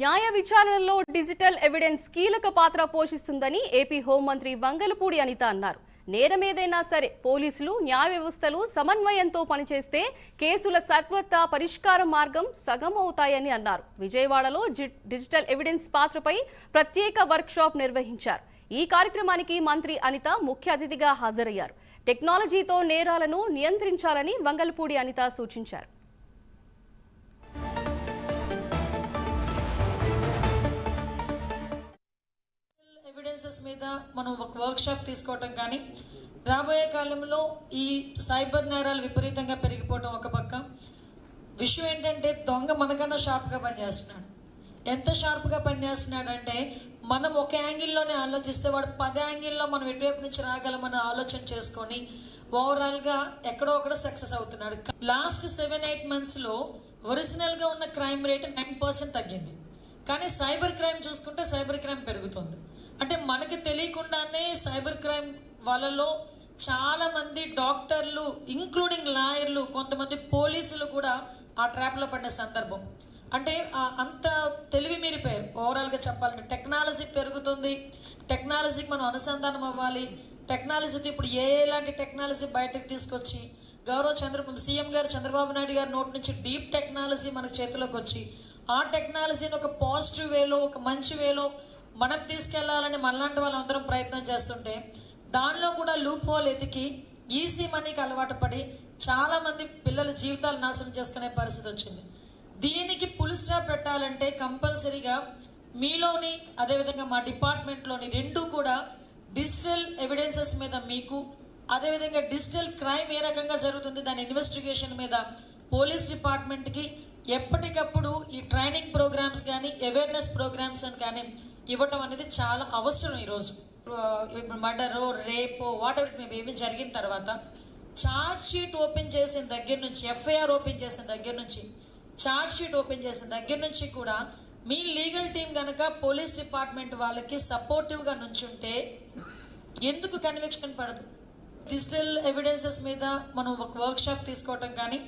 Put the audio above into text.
న్యాయ విచారణలో digital evidence కీలక పాత్ర పోషిస్తుందని ఏపీ హోంమంత్రి వంగలపూడి అనిత అన్నారు. నేరమేదైనా సరే పోలీసులు న్యాయ వ్యవస్థలు సమన్వయంతో పనిచేస్తే కేసుల సత్వర పరిష్కార మార్గం సగం అవుతాయని అన్నారు. విజయవాడలో డిజిటల్ ఎవిడెన్స్ పాత్రపై ప్రత్యేక వర్క్షాప్ నిర్వహించారు. ఈ కార్యక్రమానికి మంత్రి అనిత ముఖ్య అతిథిగా హాజరయ్యారు. టెక్నాలజీతో నేరాలను నియంత్రించాలని వంగలపూడి అనిత సూచించారు. ఎవిడెన్సెస్ మీద మనం ఒక వర్క్షాప్ తీసుకోవటం కానీ, రాబోయే కాలంలో ఈ సైబర్ నేరాలు విపరీతంగా పెరిగిపోవటం ఒక పక్క. విషయం ఏంటంటే దొంగ మనకన్నా షార్ప్గా పనిచేస్తున్నాడు. ఎంత షార్ప్గా పనిచేస్తున్నాడంటే మనం ఒక యాంగిల్లోనే ఆలోచిస్తే వాడు 10 యాంగిల్లో మనం ఎటువైపు నుంచి రాగలమని ఆలోచన చేసుకొని ఓవరాల్గా ఎక్కడో ఒకడ సక్సెస్ అవుతున్నాడు. లాస్ట్ 7-8 మంత్స్లో ఒరిజినల్గా ఉన్న క్రైమ్ రేట్ 9% తగ్గింది. కానీ సైబర్ క్రైమ్ చూసుకుంటే సైబర్ క్రైమ్ పెరుగుతుంది. అంటే మనకి తెలియకుండానే సైబర్ క్రైమ్ వాళ్ళలో చాలామంది డాక్టర్లు, ఇంక్లూడింగ్ లాయర్లు, కొంతమంది పోలీసులు కూడా ఆ ట్రాప్లో పడిన సందర్భం. అంటే అంత తెలివి మీరిపోయారు. ఓవరాల్గా చెప్పాలంటే టెక్నాలజీ పెరుగుతుంది, టెక్నాలజీకి మనం అనుసంధానం అవ్వాలి. టెక్నాలజీతో ఇప్పుడు ఎలాంటి టెక్నాలజీ బయటకు తీసుకొచ్చి సీఎం గారు చంద్రబాబు నాయుడు గారి నోటి నుంచి డీప్ టెక్నాలజీ మన చేతిలోకి వచ్చి ఆ టెక్నాలజీని ఒక పాజిటివ్ వేలో, ఒక మంచి వేలో మనం తీసుకెళ్లాలని మనలాంటి వాళ్ళందరం ప్రయత్నం చేస్తుంటే దానిలో కూడా లూప్ హోల్ ఎతికి ఈజీ మనీకి అలవాటు పడి చాలామంది పిల్లల జీవితాలు నాశనం చేసుకునే పరిస్థితి వచ్చింది. దీనికి ఫుల్ స్టాప్ పెట్టాలంటే కంపల్సరీగా మీలోని అదేవిధంగా మా డిపార్ట్మెంట్లోని రెండు కూడా డిజిటల్ ఎవిడెన్సెస్ మీద మీకు, అదేవిధంగా డిజిటల్ క్రైమ్ ఏ రకంగా జరుగుతుంది దాని ఇన్వెస్టిగేషన్ మీద పోలీస్ డిపార్ట్మెంట్కి ఎప్పటికప్పుడు ఈ ట్రైనింగ్ ప్రోగ్రామ్స్ కానీ, అవేర్నెస్ ప్రోగ్రామ్స్ అని కానీ ఇవ్వటం అనేది చాలా అవసరం. ఈరోజు మర్డరో, రేపో, వాట్ ఎవర్ ఇట్ ఏమి జరిగిన తర్వాత ఛార్జ్ షీట్ ఓపెన్ చేసిన దగ్గర నుంచి, ఎఫ్ఐఆర్ ఓపెన్ చేసిన దగ్గర నుంచి, ఛార్జ్ షీట్ ఓపెన్ చేసిన దగ్గర నుంచి కూడా మీ లీగల్ టీం కనుక పోలీస్ డిపార్ట్మెంట్ వాళ్ళకి సపోర్టివ్గా నుంచుంటే ఎందుకు కన్విక్షన్ పడదు. డిజిటల్ ఎవిడెన్సెస్ మీద మనం ఒక వర్క్షాప్ తీసుకోవటం కానీ,